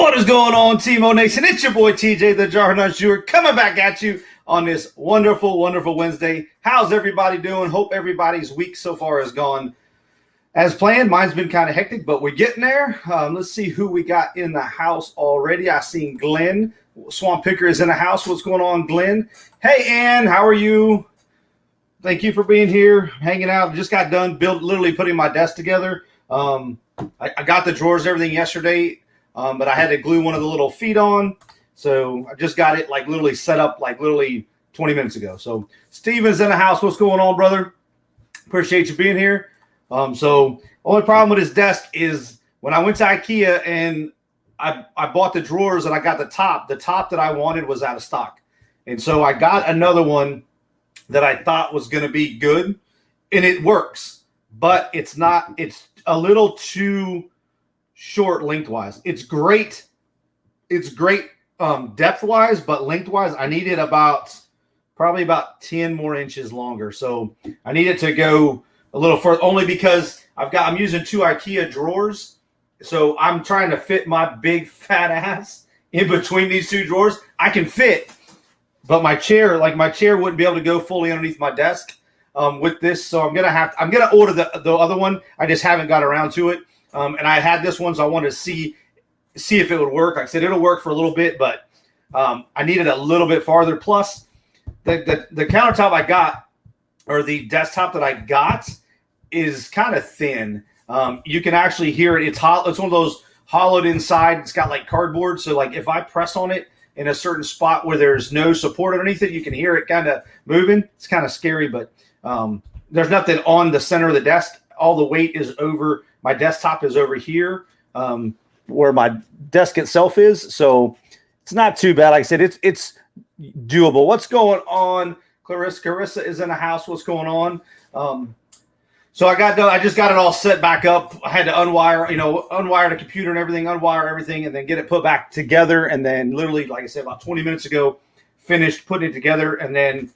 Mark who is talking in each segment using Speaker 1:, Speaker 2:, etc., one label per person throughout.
Speaker 1: What is going on, T-Mo Nation? It's your boy TJ, the Jarhead Entrepreneur, coming back at you on this wonderful, wonderful Wednesday. How's everybody doing? Hope everybody's week so far has gone as planned. Mine's been kind of hectic, but we're getting there. Let's see who we got in the house already. I seen Glenn. Swamp Picker is in the house. What's going on, Glenn? Hey, Ann, how are you? Thank you for being here, hanging out. Just got done literally putting my desk together. I got the drawers and everything yesterday. But I had to glue one of the little feet on. So I just got it literally set up literally 20 minutes ago. So Steven's in the house. What's going on, brother? Appreciate you being here. So only problem with his desk is when I went to IKEA and I bought the drawers and I got the top that I wanted was out of stock. And so I got another one that I thought was going to be good and it works, but it's not, it's a little too short lengthwise. It's great depth-wise, but lengthwise I needed probably about 10 more inches longer. So I needed to go a little further, only because I'm using two IKEA drawers. So I'm trying to fit my big fat ass in between these two drawers. I can fit, but my chair wouldn't be able to go fully underneath my desk with this. So I'm gonna order the other one. I just haven't got around to it. And I had this one, so I wanted to see if it would work. Like I said, it'll work for a little bit, but I needed a little bit farther. Plus, the countertop I got, or the desktop that I got, is kind of thin. You can actually hear it. It's hollow. It's one of those hollowed inside. It's got cardboard. So if I press on it in a certain spot where there's no support underneath it, you can hear it kind of moving. It's kind of scary, but there's nothing on the center of the desk. All the weight is over. My desktop is over here where my desk itself is. So it's not too bad. Like I said, it's doable. What's going on, Clarissa? Clarissa is in the house. What's going on? So I just got it all set back up. I had to unwire the computer and everything, unwire everything, and then get it put back together. And then literally, like I said, about 20 minutes ago, finished putting it together. And then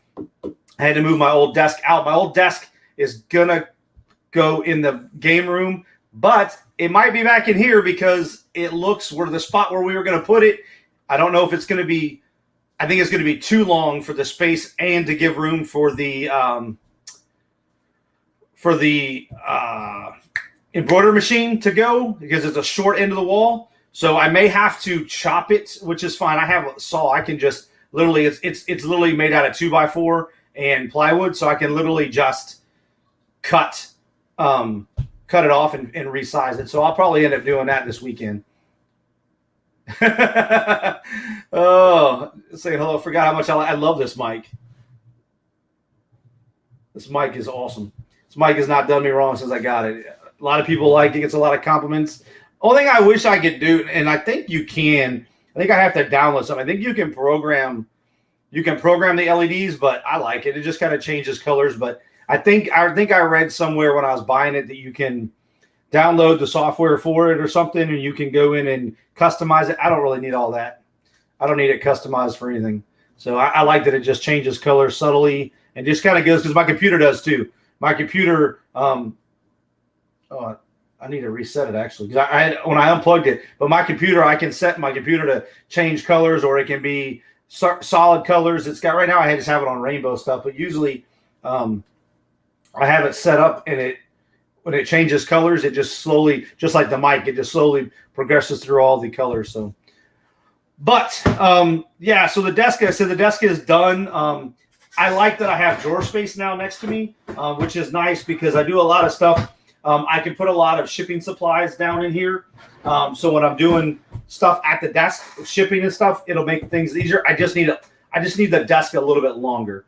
Speaker 1: I had to move my old desk out. My old desk is going to go in the game room, but it might be back in here because it looks where the spot where we were going to put it. I don't know if it's going to be, I think it's going to be too long for the space and to give room for the embroidery machine to go, because it's a short end of the wall. So I may have to chop it, which is fine. I have a saw. I can just literally, it's literally made out of 2x4 and plywood. So I can literally just cut it off and resize it. So I'll probably end up doing that this weekend. Oh, say hello. Forgot how much I love this mic. This mic is awesome. This mic has not done me wrong since I got it. A lot of people like it. Gets a lot of compliments. Only thing I wish I could do, and I think you can, I think I have to download something. I think you can program the LEDs, but I like it. It just kind of changes colors, but I think I read somewhere when I was buying it that you can download the software for it or something, and you can go in and customize it. I don't really need all that. I don't need it customized for anything. So I like that it just changes color subtly and just kind of goes, because my computer does too. My computer, I need to reset it actually, because I had, when I unplugged it, but my computer, I can set my computer to change colors, or it can be solid colors. It's got, right now I just have it on rainbow stuff, but usually I have it set up, and when it changes colors, it just slowly, just like the mic, it just slowly progresses through all the colors. So, but yeah, so the desk is done. I like that I have drawer space now next to me, which is nice because I do a lot of stuff. I can put a lot of shipping supplies down in here. So when I'm doing stuff at the desk, shipping and stuff, it'll make things easier. I just need the desk a little bit longer.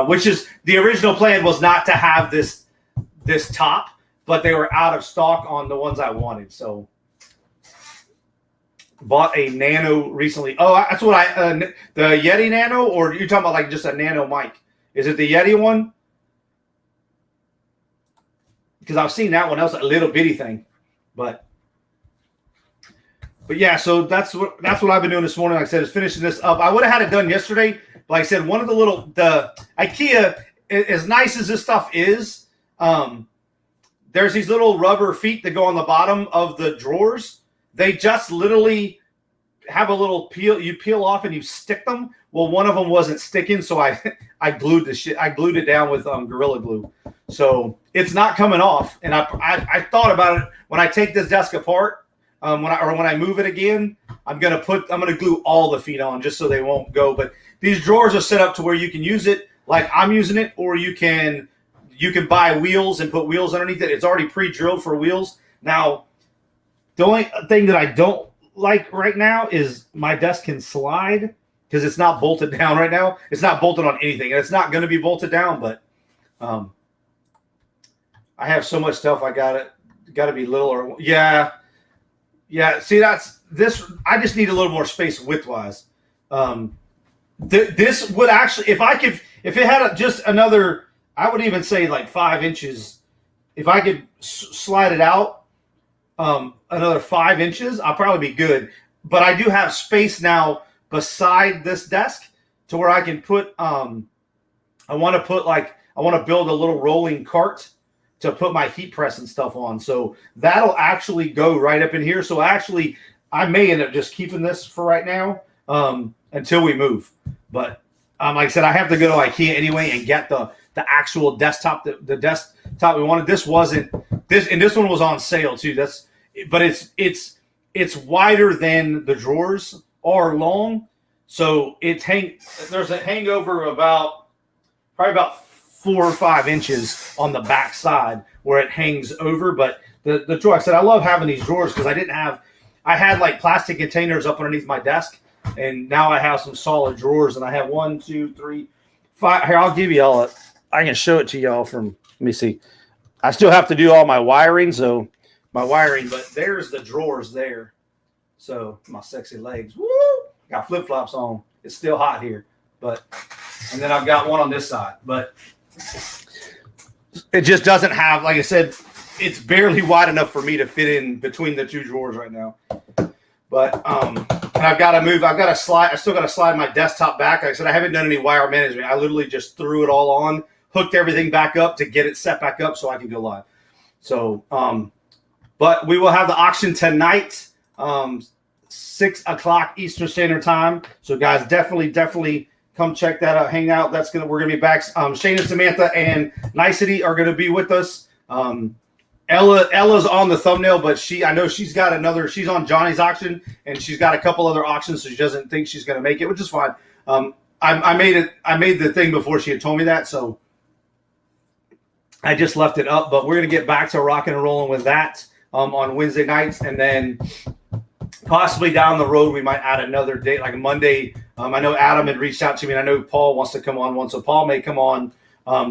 Speaker 1: Which is the original plan was not to have this top, but they were out of stock on the ones I wanted. So bought a Nano recently. Oh, that's what the Yeti Nano, or you're talking about just a Nano mic? Is it the Yeti one? Because I've seen that one. That was a little bitty thing, but yeah. So that's what I've been doing this morning. Like I said, is finishing this up. I would have had it done yesterday. Like I said, one of the IKEA, as nice as this stuff is, there's these little rubber feet that go on the bottom of the drawers. They just literally have a little peel. You peel off and you stick them. Well, one of them wasn't sticking, so I glued the shit. I glued it down with Gorilla Glue, so it's not coming off. And I thought about it when I take this desk apart. When I move it again, I'm gonna glue all the feet on just so they won't go. But these drawers are set up to where you can use it like I'm using it, or you can buy wheels and put wheels underneath it. It's already pre-drilled for wheels. Now, the only thing that I don't like right now is my desk can slide because it's not bolted down right now. It's not bolted on anything, and it's not going to be bolted down. But I have so much stuff. I got to be little or yeah. See, that's this. I just need a little more space widthwise. This would actually, if it had just another, I would even say like 5 inches. If I could slide it out another 5 inches, I'll probably be good. But I do have space now beside this desk to where I can put. I want to build a little rolling cart to put my heat press and stuff on. So that'll actually go right up in here. So actually, I may end up just keeping this for right now until we move. But like I said, I have to go to IKEA anyway and get the actual desktop, the desktop we wanted. This wasn't this, and this one was on sale too. But it's wider than the drawers are long. So there's a hangover probably about 4 or 5 inches on the back side where it hangs over. But the drawer, I said, I love having these drawers because I had like plastic containers up underneath my desk, and now I have some solid drawers, and I have 1, 2, 3, 5. Here, I'll give you all. I can show it to y'all from. Let me see. I still have to do all my wiring, but there's the drawers there. So my sexy legs. Woo! Got flip flops on. It's still hot here, and then I've got one on this side, but it just doesn't have, like I said, it's barely wide enough for me to fit in between the two drawers right now. But and I've got to move. I still got to slide my desktop back. Like I said, I haven't done any wire management. I literally just threw it all on, hooked everything back up to get it set back up so I can go live. So, but we will have the auction tonight, 6 o'clock Eastern Standard Time. So guys, definitely come check that out. Hangout. We're gonna be back. Shane and Samantha and Nicety are gonna be with us. Ella's on the thumbnail, but I know she's on Johnny's auction, and she's got a couple other auctions, so she doesn't think she's gonna make it, which is fine. I made the thing before she had told me that, so I just left it up. But we're gonna get back to rocking and rolling with that on Wednesday nights, and then possibly down the road we might add another date, like a Monday. I know Adam had reached out to me, and I know Paul wants to come on one, so Paul may come on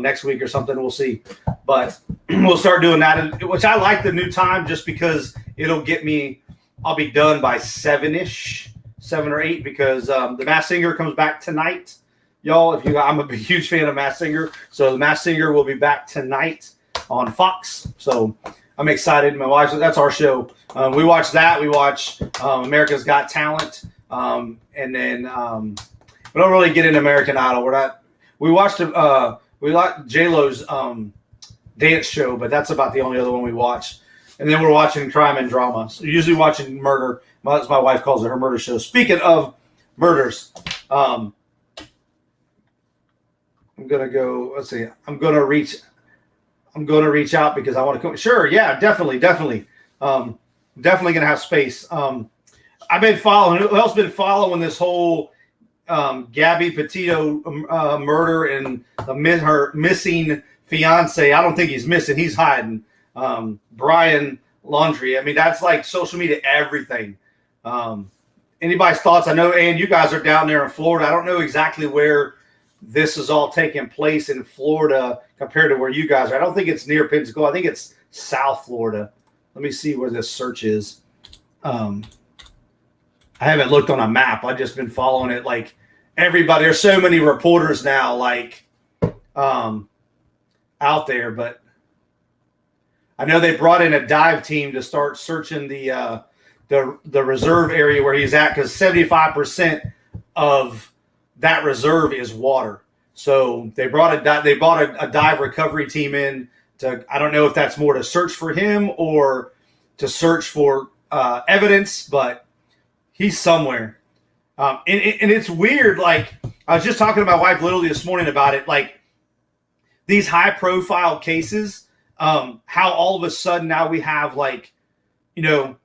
Speaker 1: next week or something. We'll see, but we'll start doing that. Which I like the new time just because it'll get me. I'll be done by 7-ish, 7 or 8, because the Masked Singer comes back tonight, y'all. I'm a huge fan of Masked Singer, so the Masked Singer will be back tonight on Fox. So I'm excited. My wife, that's our show. We watch that. We watch America's Got Talent, and then we don't really get into American Idol. We watched we like J-Lo's dance show, but that's about the only other one we watch. And then we're watching crime and drama. So usually watching murder. As my wife calls it, her murder show. Speaking of murders, I'm gonna go. Let's see. I'm gonna reach out because I want to come. Sure, yeah, definitely. Definitely gonna have space. I've been following. Who else been following this whole Gabby Petito murder and her missing fiance? I don't think he's missing. He's hiding. Brian Laundrie. I mean, that's like social media, everything. Anybody's thoughts? I know, and you guys are down there in Florida. I don't know exactly where this is all taking place in Florida compared to where you guys are. I don't think it's near Pensacola. I think it's South Florida. Let me see where this search is. I haven't looked on a map. I've just been following it. Like everybody, there's so many reporters now, like out there. But I know they brought in a dive team to start searching the reserve area where he's at, because 75% of that reserve is water. So they brought a dive recovery team in to, I don't know if that's more to search for him or to search for evidence, but He's somewhere. And it's weird. Like, I was just talking to my wife literally this morning about it. Like, these high profile cases, how all of a sudden now we have, like, you know,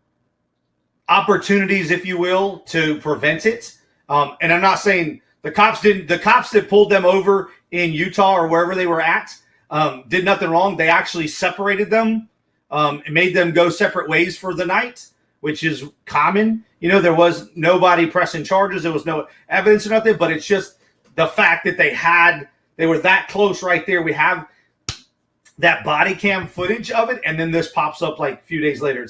Speaker 1: opportunities, if you will, to prevent it. And I'm not saying the cops that pulled them over in Utah or wherever they were at, did nothing wrong. They actually separated them, and made them go separate ways for the night, which is common. You know, there was nobody pressing charges. There was no evidence or nothing, but it's just the fact that they were that close right there. We have that body cam footage of it, and then this pops up like a few days later.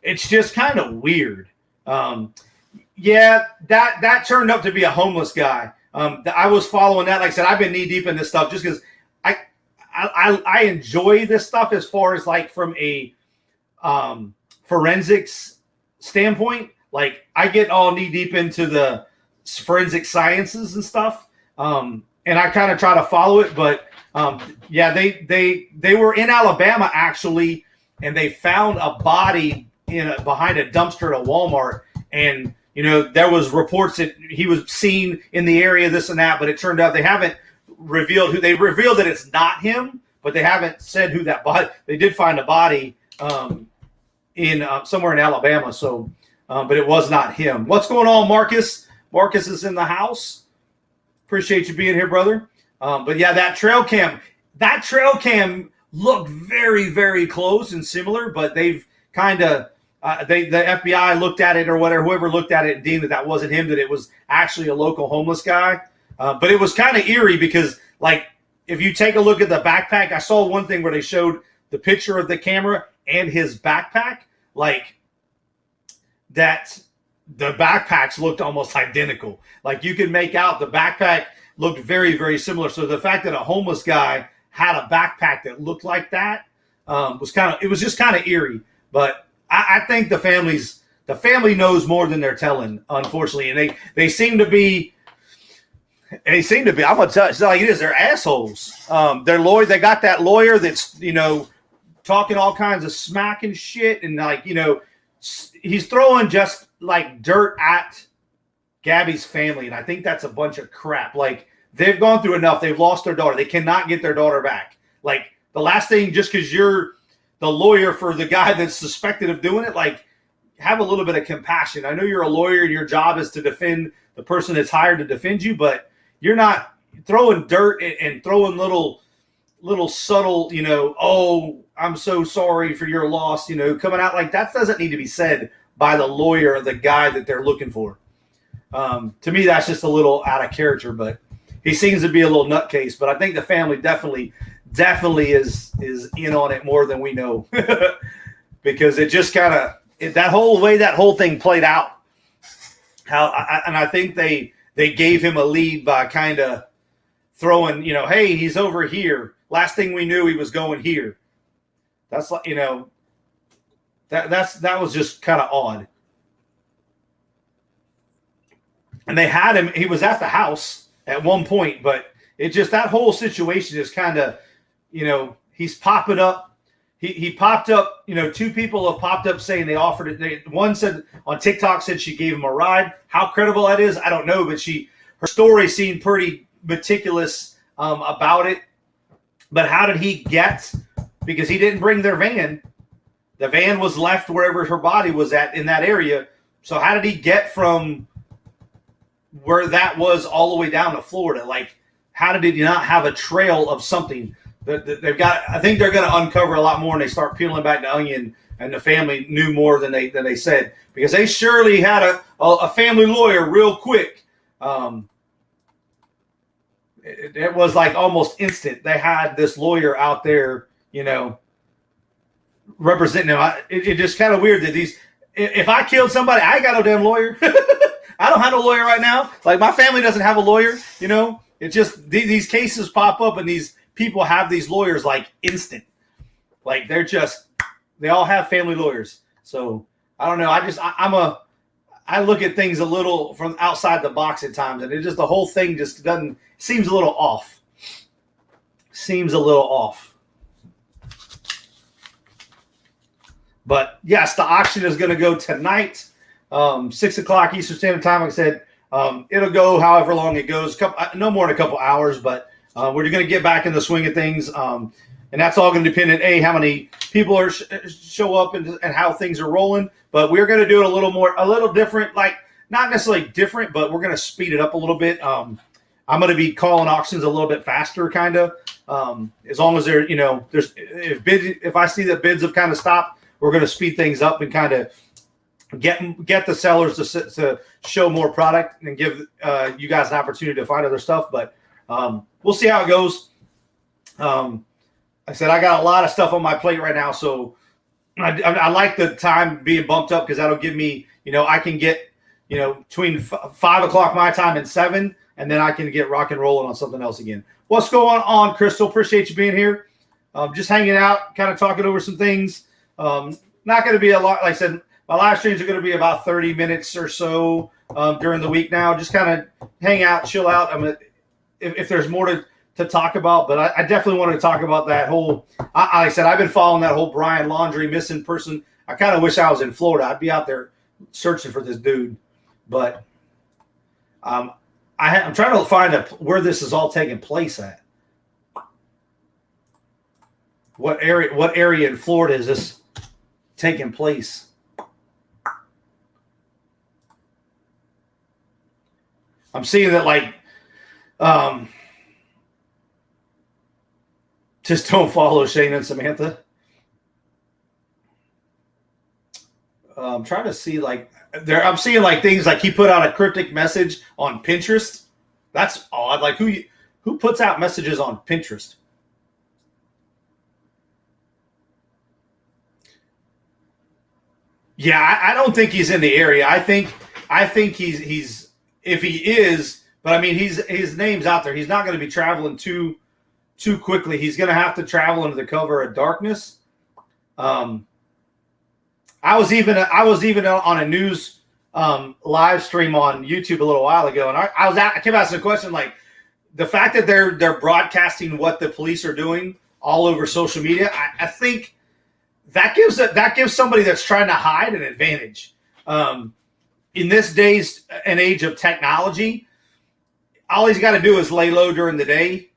Speaker 1: It's just kind of weird. Yeah, that turned up to be a homeless guy. I was following that. Like I said, I've been knee deep in this stuff just because I enjoy this stuff as far as like from a forensics standpoint. Like, I get all knee deep into the forensic sciences and stuff, and I kind of try to follow it. But yeah, they were in Alabama actually, and they found a body behind a dumpster at a Walmart, and you know, there was reports that he was seen in the area, this and that, but it turned out they haven't revealed who. They revealed that it's not him, but they haven't said who that body. They did find a body in somewhere in Alabama, so but it was not him. What's going on, Marcus? Marcus is in the house. Appreciate you being here, brother. But yeah, that trail cam looked very, very close and similar, but they've kind of the FBI looked at it, or whatever, whoever looked at it and deemed that wasn't him, that it was actually a local homeless guy. But it was kind of eerie because, like, if you take a look at the backpack, I saw one thing where they showed the picture of the camera and his backpack, like that the backpacks looked almost identical. Like, you could make out the backpack looked very, very similar. So the fact that a homeless guy had a backpack that looked like that was just kind of eerie. But I think the family knows more than they're telling, unfortunately, and they seem to be. I'm gonna tell you, it's like it is. They're assholes. Their lawyer, they got that lawyer that's, you know, talking all kinds of smack and shit, and like, you know, he's throwing just like dirt at Gabby's family, and I think that's a bunch of crap. Like, they've gone through enough. They've lost their daughter. They cannot get their daughter back. Like, the last thing, just because you're the lawyer for the guy that's suspected of doing it, like, have a little bit of compassion. I know you're a lawyer and your job is to defend the person that's hired to defend you, but you're not throwing dirt and throwing little subtle, you know, oh, I'm so sorry for your loss, you know, coming out like that doesn't need to be said by the lawyer or the guy that they're looking for. To me, that's just a little out of character, but he seems to be a little nutcase. But I think the family definitely is in on it more than we know, because it just kind of that whole thing played out. I think they gave him a lead by kind of throwing, you know, hey, he's over here. Last thing we knew, he was going here. That's like, you know, that was just kind of odd. And they had him. He was at the house at one point, but it just, that whole situation is kind of, you know, he's popping up. He popped up, you know, two people have popped up saying they offered it. One said on TikTok, said she gave him a ride. How credible that is, I don't know, but her story seemed pretty meticulous about it. But how did he get, because he didn't bring their van. The van was left wherever her body was at in that area. So how did he get from where that was all the way down to Florida? Like, how did he not have a trail of something? They've got, I think they're going to uncover a lot more, and they start peeling back the onion, and the family knew more than they said, because they surely had a family lawyer real quick. It was like almost instant. They had this lawyer out there, you know, representing them. It just kind of weird that if I killed somebody, I ain't got no damn lawyer. I don't have a lawyer right now. Like, my family doesn't have a lawyer, you know. It's just these cases pop up, and these people have these lawyers like instant. Like, they all have family lawyers. So I don't know. I look at things a little from outside the box at times, and the whole thing just seems a little off. But yes, the auction is going to go tonight. 6 o'clock Eastern Standard Time. Like I said, it'll go however long it goes, no more than a couple hours, but we're going to get back in the swing of things. And that's all going to depend on how many people are show up and how things are rolling. But we're going to do it a little different, like not necessarily different, but we're going to speed it up a little bit. I'm going to be calling auctions a little bit faster, kind of. As long as they're, if I see that bids have kind of stopped, we're going to speed things up and kind of get the sellers to show more product and give you guys an opportunity to find other stuff. But we'll see how it goes. I said I got a lot of stuff on my plate right now, so I like the time being bumped up because that'll give me, I can get, between 5 o'clock my time and 7, and then I can get rock and rolling on something else again. What's going on, Crystal? Appreciate you being here. Just hanging out, kind of talking over some things. Not going to be a lot. Like I said, my live streams are going to be about 30 minutes or so during the week now. Just kind of hang out, chill out. If there's more to talk about, but I definitely wanted to talk about that whole. Like I said, I've been following that whole Brian Laundrie missing person. I kind of wish I was in Florida. I'd be out there searching for this dude, but I'm trying to find where this is all taking place at. What area in Florida is this taking place? I'm seeing that just don't follow Shane and Samantha. I'm trying to see I'm seeing things like he put out a cryptic message on Pinterest. That's odd. Like who puts out messages on Pinterest? Yeah, I don't think he's in the area. I think he's if he is, but I mean his name's out there. He's not going to be traveling too quickly. He's going to have to travel into the cover of darkness. I was even on a news live stream on YouTube a little while ago, and I kept asking a question like the fact that they're broadcasting what the police are doing all over social media. I think that gives somebody that's trying to hide an advantage. In this days and age of technology, all he's got to do is lay low during the day.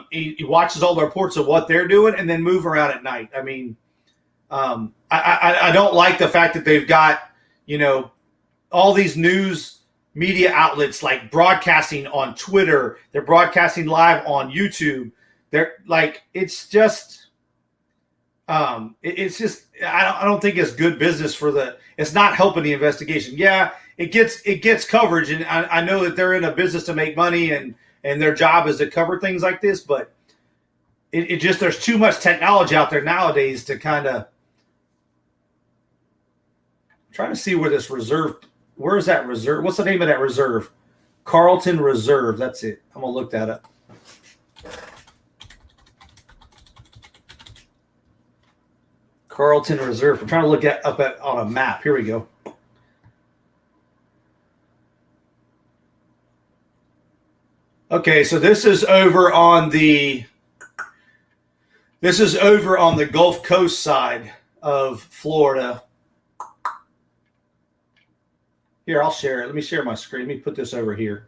Speaker 1: He watches all the reports of what they're doing and then move around at night. I mean, I don't like the fact that they've got, all these news media outlets like broadcasting on Twitter. They're broadcasting live on YouTube. They're like, it's just I don't think it's good business it's not helping the investigation. Yeah, it gets coverage. And I know that they're in a business to make money and their job is to cover things like this, but it just, there's too much technology out there nowadays to kind of trying to see where this where is that reserve? What's the name of that reserve? Carlton Reserve. That's it. I'm going to look that up. Carlton Reserve. I'm trying to look on a map. Here we go. Okay, so this is over on the Gulf Coast side of Florida. Here, I'll share it. Let me share my screen. Let me put this over here.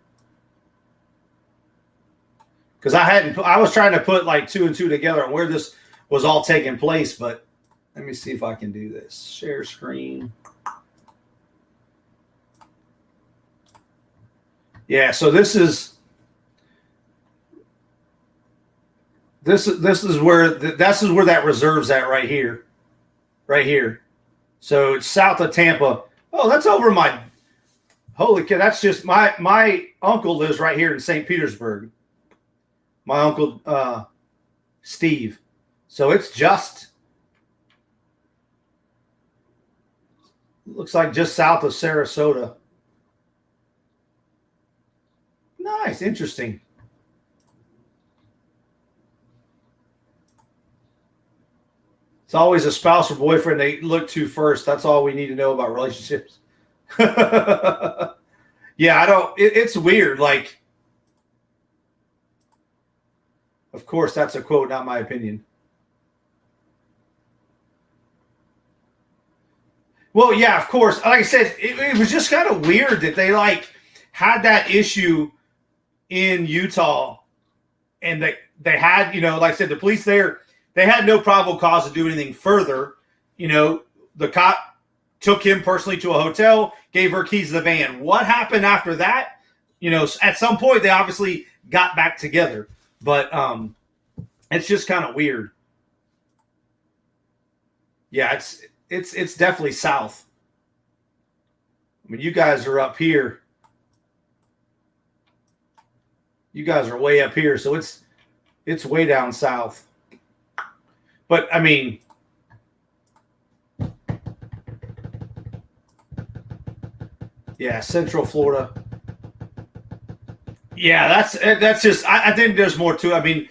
Speaker 1: Because I was trying to put like 2 and 2 together on where this was all taking place, but let me see if I can do this. Share screen. Yeah, so this is where that reserve's at right here. Right here. So it's south of Tampa. Oh, that's over my holy kid. That's just my uncle lives right here in St. Petersburg. My uncle Steve. So it's just looks like just south of Sarasota. Nice, interesting. It's always a spouse or boyfriend they look to first. That's all we need to know about relationships. Yeah, it's weird. Like, of course, that's a quote, not my opinion. Well, yeah, of course. Like I said, it was just kind of weird that they like had that issue in Utah, and they had, like I said, the police there, they had no probable cause to do anything further. The cop took him personally to a hotel, gave her keys to the van. What happened after that? At some point they obviously got back together, but it's just kind of weird. Yeah, it's definitely south. I mean, you guys are up here. You guys are way up here, so it's way down south. But I mean, yeah, Central Florida. Yeah, that's just. I think there's more to it. I mean,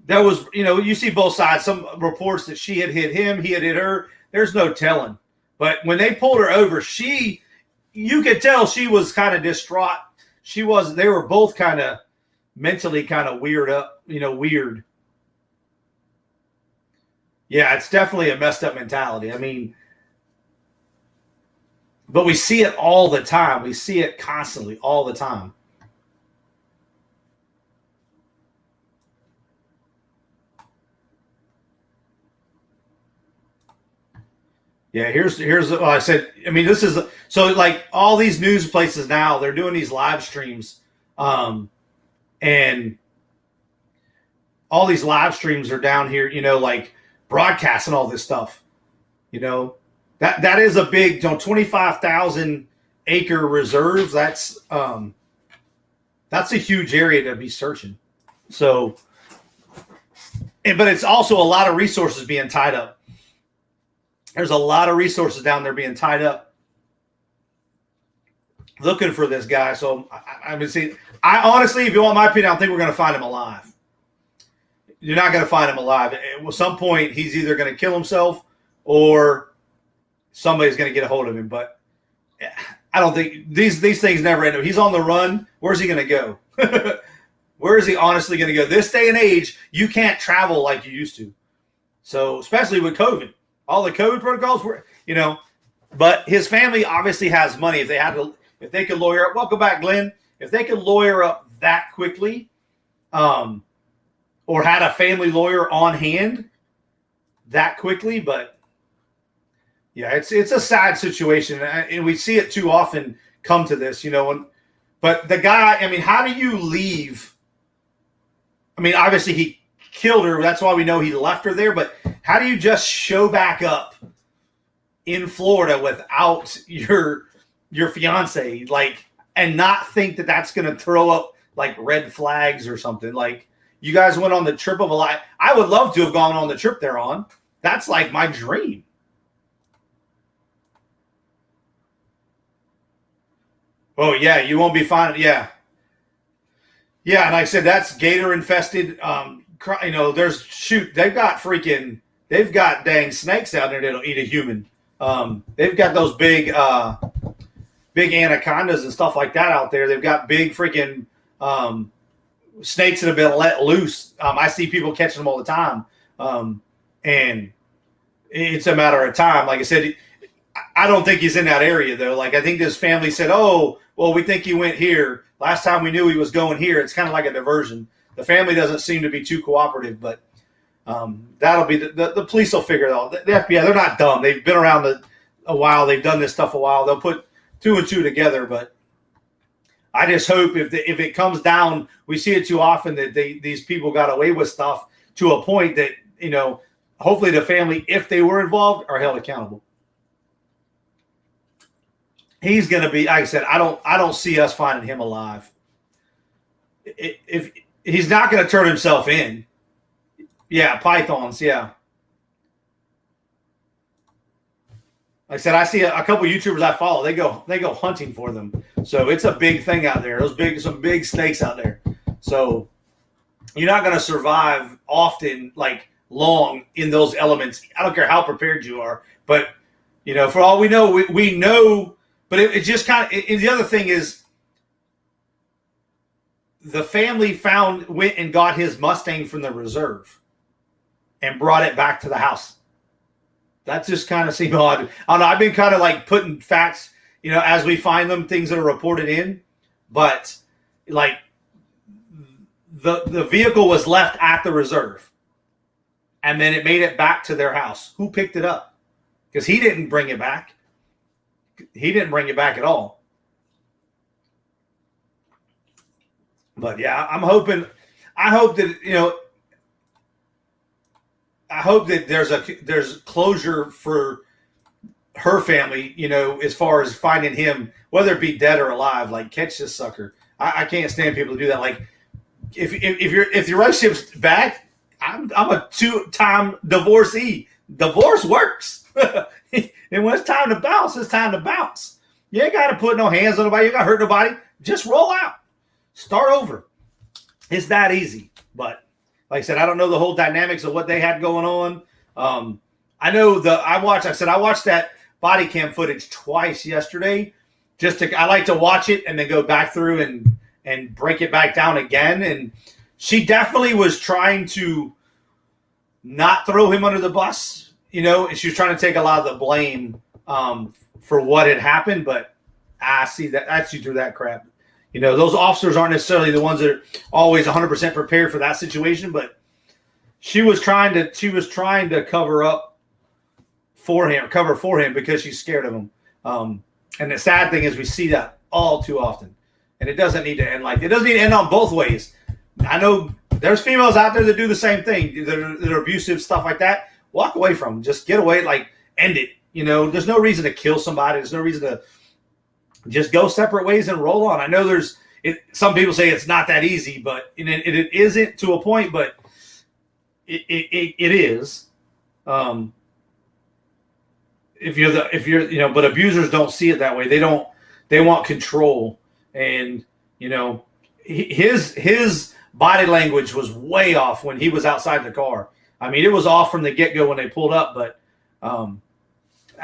Speaker 1: there was, you see both sides. Some reports that she had hit him, he had hit her. There's no telling. But when they pulled her over, you could tell she was kind of distraught. They were both kind of mentally kind of weird. Yeah, it's definitely a messed up mentality. I mean, but we see it all the time. We see it constantly all the time. Yeah, here's what I said. I mean, this is so like all these news places now, they're doing these live streams, and all these live streams are down here, like broadcasting all this stuff. That is a big, 25,000 acre reserve. That's a huge area to be searching. So, but it's also a lot of resources being tied up. There's a lot of resources down there being tied up looking for this guy. So I honestly, if you want my opinion, I don't think we're going to find him alive. You're not going to find him alive. At some point, he's either going to kill himself or somebody's going to get a hold of him. But I don't think these things never end up. He's on the run. Where's he going to go? Where is he honestly going to go? This day and age, you can't travel like you used to. So especially with COVID. All the COVID protocols were, but his family obviously has money. If they could lawyer up, welcome back, Glenn. If they could lawyer up that quickly, or had a family lawyer on hand that quickly, but yeah, it's a sad situation, and we see it too often come to this, but the guy, I mean, how do you leave? I mean, obviously he killed her. That's why we know he left her there, but how do you just show back up in Florida without your fiance, and not think that that's going to throw up like red flags or something? Like, you guys went on the trip of a life. I would love to have gone on the trip they're on. That's like my dream. Oh yeah, you won't be finding. Yeah, and like I said, that's gator infested. They've got dang snakes out there that'll eat a human. They've got those big anacondas and stuff like that out there. They've got big freaking snakes that have been let loose. I see people catching them all the time. And it's a matter of time. Like I said, I don't think he's in that area though. Like, I think his family said, "Oh, well, we think he went here. Last time we knew he was going here." It's kind of like a diversion. The family doesn't seem to be too cooperative, but that'll be the police will figure it out. The FBI, they're not dumb. They've been around a while. They've done this stuff a while. They'll put two and two together. But I just hope if it comes down, we see it too often that these people got away with stuff to a point that, hopefully the family, if they were involved, are held accountable. He's going to be, like I said, I don't see us finding him alive. If he's not going to turn himself in. Yeah, pythons, yeah. Like I said, I see a couple YouTubers I follow. They go hunting for them. So it's a big thing out there. Some big snakes out there. So you're not going to survive often, like long, in those elements. I don't care how prepared you are. But, for all we know, we know. But it just kind of, the other thing is, the family went and got his Mustang from the reserve and brought it back to the house. That just kind of seemed odd. I don't know. I've been kind of like putting facts, as we find them, things that are reported in. But like the vehicle was left at the reserve, and then it made it back to their house. Who picked it up? Because he didn't bring it back. He didn't bring it back at all. But yeah, I hope that I hope that there's closure for her family, as far as finding him, whether it be dead or alive. Like, catch this sucker. I can't stand people to do that. Like, if your relationship's bad, I'm a 2-time divorcee. Divorce works. And when it's time to bounce, it's time to bounce. You ain't got to put no hands on nobody. You got to hurt nobody. Just roll out. Start over. It's that easy. But like I said, I don't know the whole dynamics of what they had going on. I know I watched that body cam footage twice yesterday. I like to watch it and then go back through and break it back down again. And she definitely was trying to not throw him under the bus, and she was trying to take a lot of the blame for what had happened. But I see through that crap. Those officers aren't necessarily the ones that are always 100% prepared for that situation, but she was trying to cover for him because she's scared of him. And the sad thing is we see that all too often, and it doesn't need to end it doesn't need to end on both ways. I know there's females out there that do the same thing, that are abusive, stuff like that. Walk away from them. Just get away, end it. There's no reason to kill somebody. There's no reason to just go separate ways and roll on. I know some people say it's not that easy, but it isn't to a point, but it is. But abusers don't see it that way. They want control, and his body language was way off when he was outside the car. I mean, it was off from the get-go when they pulled up, but I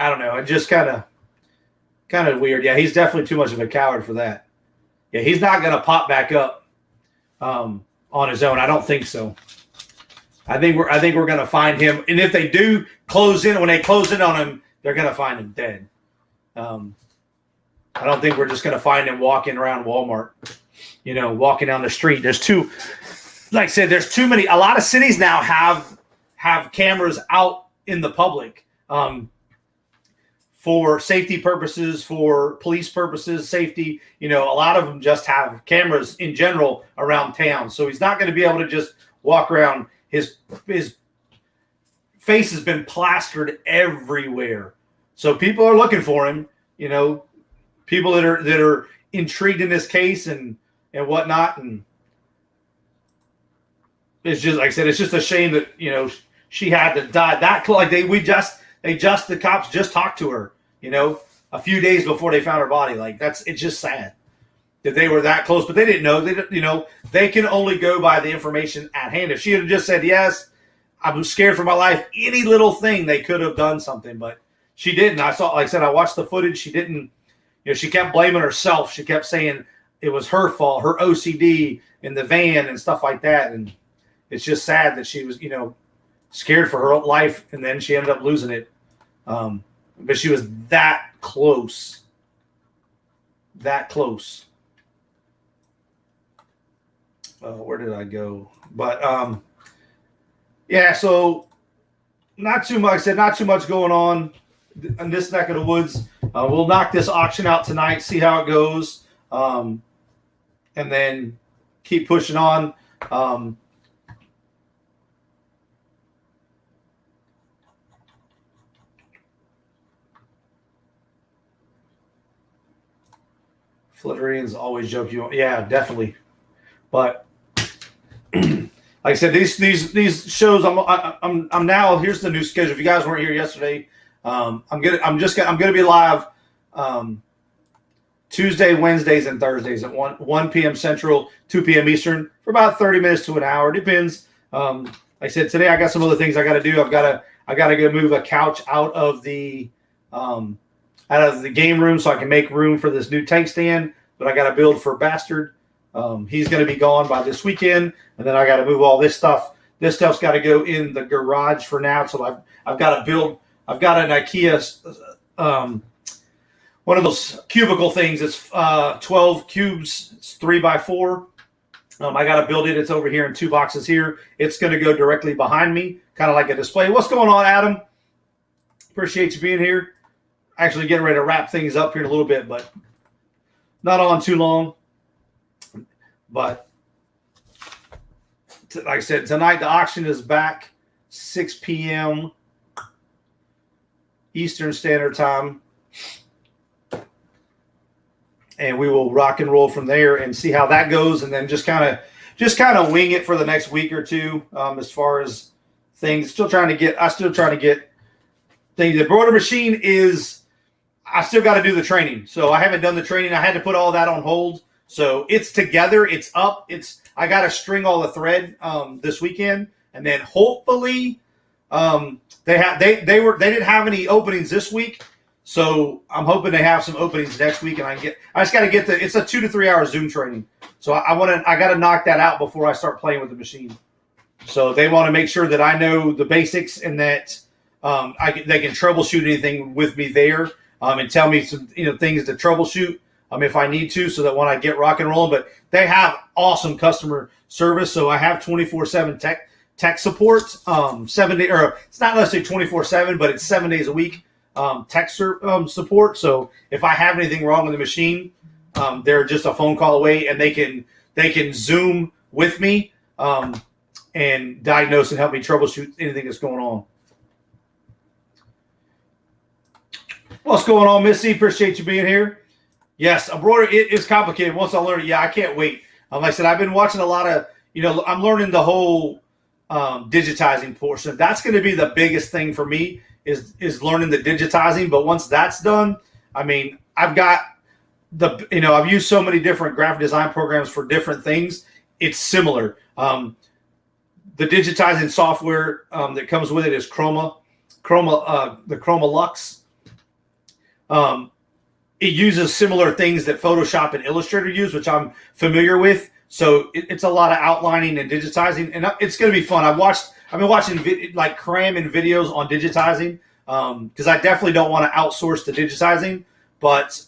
Speaker 1: don't know. It just kind of weird. Yeah, he's definitely too much of a coward for that. Yeah, he's not going to pop back up on his own. I don't think so. I think we're going to find him, and if they do when they close in on him, they're going to find him dead. I don't think we're just going to find him walking around Walmart, walking down the street. There's too many. A lot of cities now have cameras out in the public. For safety purposes, for police purposes, safety, a lot of them just have cameras in general around town. So he's not going to be able to just walk around. His face has been plastered everywhere. So people are looking for him, people that are intrigued in this case and whatnot. And it's just, like I said, it's just a shame that, she had to die that close. The cops just talked to her, a few days before they found her body. It's just sad that they were that close, but they didn't know. They can only go by the information at hand. If she had just said, yes, I'm scared for my life, any little thing, they could have done something, but she didn't. I watched the footage. She didn't, she kept blaming herself. She kept saying it was her fault, her OCD in the van and stuff like that. And it's just sad that she was, scared for her life, and then she ended up losing it. But she was that close. Where did I go? But yeah, so not too much. Not too much going on in this neck of the woods. We'll knock this auction out tonight, see how it goes, and then keep pushing on. Flitterians always joke you. Yeah, definitely. But like I said, these shows. I'm now. Here's the new schedule. If you guys weren't here yesterday, I'm gonna be live Tuesday, Wednesdays, and Thursdays at 1 p.m. Central, 2 p.m. Eastern for about 30 minutes to an hour. Depends. Like I said, today I got some other things I got to do. I gotta go move a couch out of the game room so I can make room for this new tank stand that I got to build for Bastard. He's going to be gone by this weekend, and then I got to move all this stuff. This stuff's got to go in the garage for now. So I've got to I've got an IKEA, one of those cubicle things. It's 12 cubes. It's 3x4. I got to build it. It's over here in 2 boxes here. It's going to go directly behind me, kind of like a display. What's going on, Adam? Appreciate you being here. Actually getting ready to wrap things up here in a little bit, but not on too long. But like I said, tonight the auction is back, 6 p.m. Eastern Standard Time. And we will rock and roll from there and see how that goes, and then just kind of wing it for the next week or two, as far as things. I still trying to get things. The embroidery machine is, I still got to do the training. So I haven't done the training. I had to put all that on hold. So it's together. It's up. I got to string all the thread this weekend, and then hopefully they didn't have any openings this week. So I'm hoping they have some openings next week, and I just got to get it's a 2 to 3 hour Zoom training. So I got to knock that out before I start playing with the machine. So they want to make sure that I know the basics and that they can troubleshoot anything with me there, and tell me some things to troubleshoot if I need to, so that when I get rock and rolling. But they have awesome customer service, so I have 24/7 tech support. 7 day, or it's not necessarily 24/7, but it's 7 days a week. Tech support. So if I have anything wrong with the machine, they're just a phone call away, and they can Zoom with me and diagnose and help me troubleshoot anything that's going on. What's going on, Missy? Appreciate you being here. Yes, embroidery, it is complicated. Once I learn it, yeah, I can't wait. Like I said, I've been watching a lot of, I'm learning the whole digitizing portion. That's going to be the biggest thing for me, is learning the digitizing. But once that's done, I mean, I've got I've used so many different graphic design programs for different things. It's similar. The digitizing software that comes with it is the Chroma Lux. It uses similar things that Photoshop and Illustrator use, which I'm familiar with. So it's a lot of outlining and digitizing, and it's going to be fun. I've been watching cramming videos on digitizing, because I definitely don't want to outsource the digitizing. But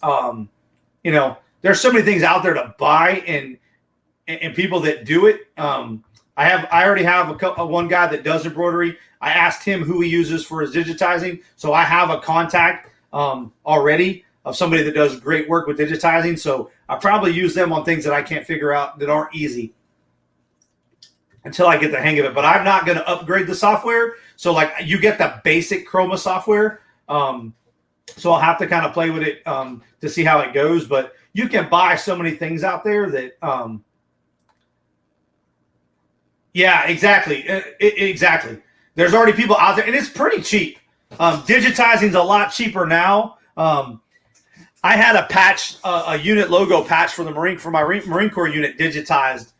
Speaker 1: there's so many things out there to buy, and people that do it. I already have one guy that does embroidery. I asked him who he uses for his digitizing, so I have a contact already of somebody that does great work with digitizing. So I probably use them on things that I can't figure out, that aren't easy, until I get the hang of it. But I'm not going to upgrade the software. So you get the basic Chroma software. So I'll have to kind of play with it to see how it goes. But you can buy so many things out there that, yeah, exactly. Exactly. There's already people out there, and it's pretty cheap. Digitizing is a lot cheaper now. I had a patch, a unit logo patch for my Marine Corps unit digitized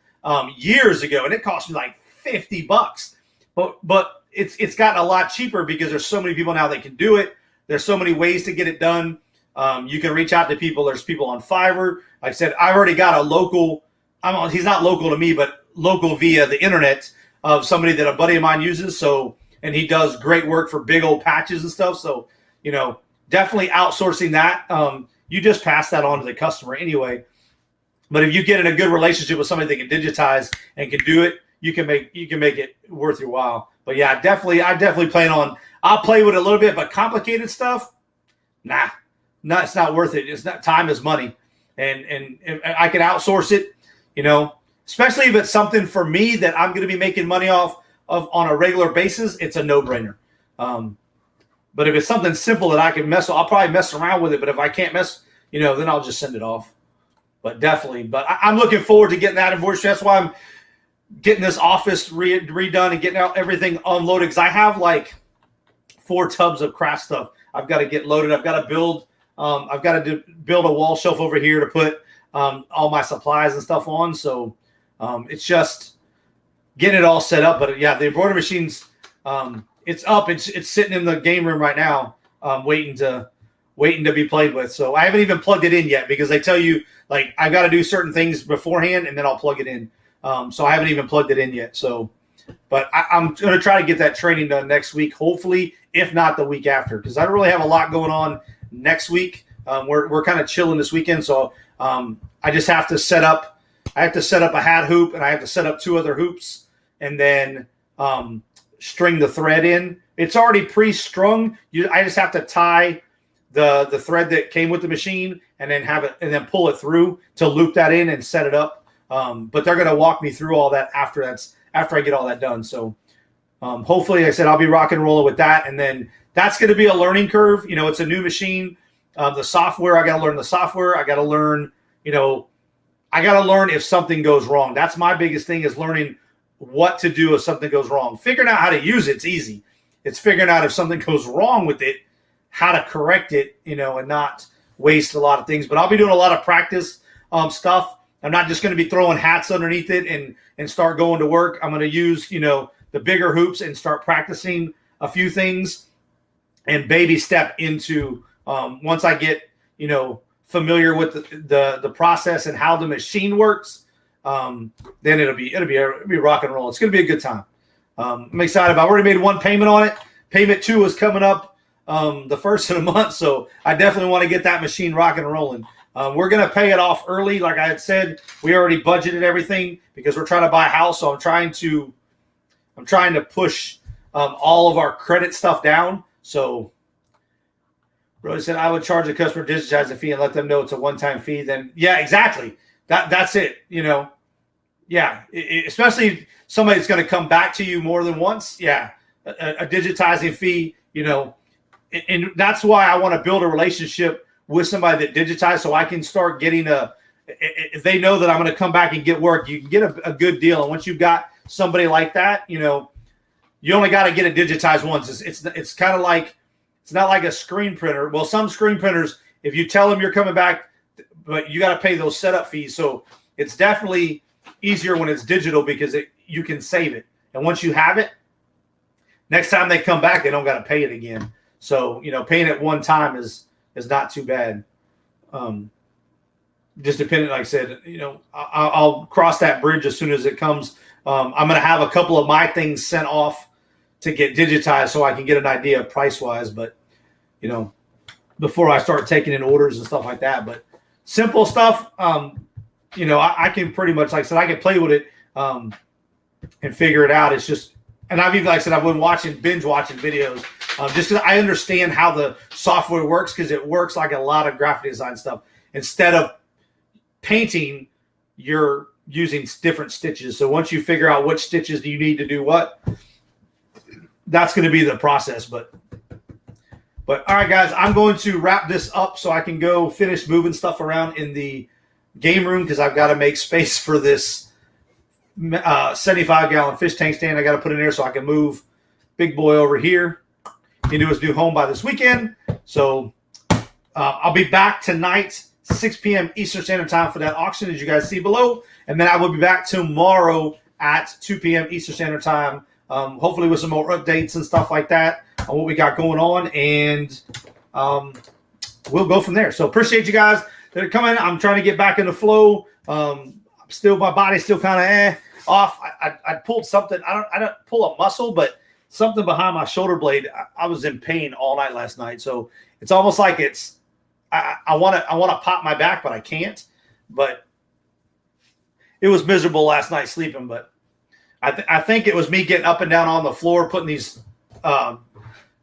Speaker 1: years ago, and it cost me like $50. But it's gotten a lot cheaper because there's so many people now that can do it. There's so many ways to get it done. You can reach out to people. There's people on Fiverr. Like I said, I've already got a local. He's not local to me, but local via the internet, of somebody that a buddy of mine uses. So, and he does great work for big old patches and stuff. So, definitely outsourcing that. You just pass that on to the customer anyway. But if you get in a good relationship with somebody that can digitize and can do it, you can make it worth your while. But yeah, I definitely plan on. I'll play with it a little bit, but complicated stuff, nah, it's not worth it. It's not. Time is money, and I can outsource it. Especially if it's something for me that I'm going to be making money off of on a regular basis, it's a no-brainer. But if it's something simple that I can I'll probably mess around with it. But if I can't then I'll just send it off. But definitely. But I'm looking forward to getting that invoice. That's why I'm getting this office redone and getting out everything unloaded. Because I have like 4 tubs of craft stuff I've got to get loaded. I've got to build. I've got to build a wall shelf over here to put all my supplies and stuff on. So it's just getting it all set up. But yeah, the embroidery machine's it's up. It's sitting in the game room right now, waiting to be played with. So I haven't even plugged it in yet, because they tell you I've got to do certain things beforehand and then I'll plug it in. So I haven't even plugged it in yet. So, but I'm going to try to get that training done next week. Hopefully, if not the week after, because I don't really have a lot going on next week. We're kind of chilling this weekend, so I just have to set up. I have to set up a hat hoop, and I have to set up 2 other hoops, and then string the thread in. It's already pre-strung. I just have to tie the thread that came with the machine, and then have it, and then pull it through to loop that in and set it up. But they're going to walk me through all that after I get all that done. So hopefully, like I said, I'll be rock and rolling with that, and then that's going to be a learning curve. It's a new machine. The software, I got to learn the software. I got to learn, I got to learn if something goes wrong. That's my biggest thing, is learning what to do if something goes wrong. Figuring out how to use it's easy. It's figuring out if something goes wrong with it, how to correct it, and not waste a lot of things. But I'll be doing a lot of practice stuff. I'm not just going to be throwing hats underneath it and start going to work. I'm going to use, the bigger hoops and start practicing a few things and baby step into once I get, familiar with the process and how the machine works, then it'll be rock and roll. It's going to be a good time. I'm excited about it. I already made 1 payment on it. Payment 2 is coming up the first of the month, so I definitely want to get that machine rocking and rolling. We're going to pay it off early. Like I had said, we already budgeted everything because we're trying to buy a house, so I'm trying to push all of our credit stuff down. So Brody said, I would charge the customer digitize the fee and let them know it's a one-time fee. Then, yeah, exactly. That's it. Yeah, especially somebody that's going to come back to you more than once. Yeah, a digitizing fee, and that's why I want to build a relationship with somebody that digitizes, so I can start getting if they know that I'm going to come back and get work, you can get a good deal. And once you've got somebody like that, you only got to get it digitized once. It's kind of like, it's not like a screen printer. Well, some screen printers, if you tell them you're coming back, but you got to pay those setup fees. So it's definitely easier when it's digital because you can save it. And once you have it, next time they come back, they don't got to pay it again. So, paying it one time is not too bad. Just depending, like I said, I'll cross that bridge as soon as it comes. I'm going to have a couple of my things sent off to get digitized so I can get an idea of price-wise, but, before I start taking in orders and stuff like that. But simple stuff, I can pretty much, like I said, I can play with it and figure it out. It's just, and I've even, like I said, I've been binge watching videos just because I understand how the software works, because it works like a lot of graphic design stuff. Instead of painting, you're using different stitches. So once you figure out which stitches you need to do what, that's going to be the process. But all right, guys, I'm going to wrap this up so I can go finish moving stuff around in the game room, because I've got to make space for this 75-gallon fish tank stand I got to put in there so I can move big boy over here into his new home by this weekend. So I'll be back tonight, 6 p.m. Eastern Standard Time for that auction, as you guys see below. And then I will be back tomorrow at 2 p.m. Eastern Standard Time, hopefully with some more updates and stuff like that on what we got going on. And we'll go from there. So appreciate you guys that are coming. I'm trying to get back in the flow. My body's still kind of off. I pulled something. I don't pull a muscle, but something behind my shoulder blade. I was in pain all night last night. So it's almost like I want to pop my back, but I can't. But it was miserable last night sleeping. But I think it was me getting up and down on the floor, putting these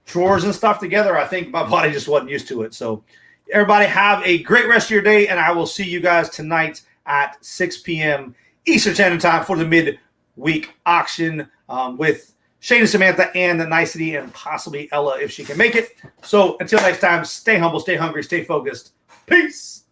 Speaker 1: drawers and stuff together. I think my body just wasn't used to it. So everybody have a great rest of your day, and I will see you guys tonight at 6 p.m. Eastern Standard Time for the midweek auction with Shane and Samantha and the Nicety and possibly Ella if she can make it. So until next time, stay humble, stay hungry, stay focused. Peace.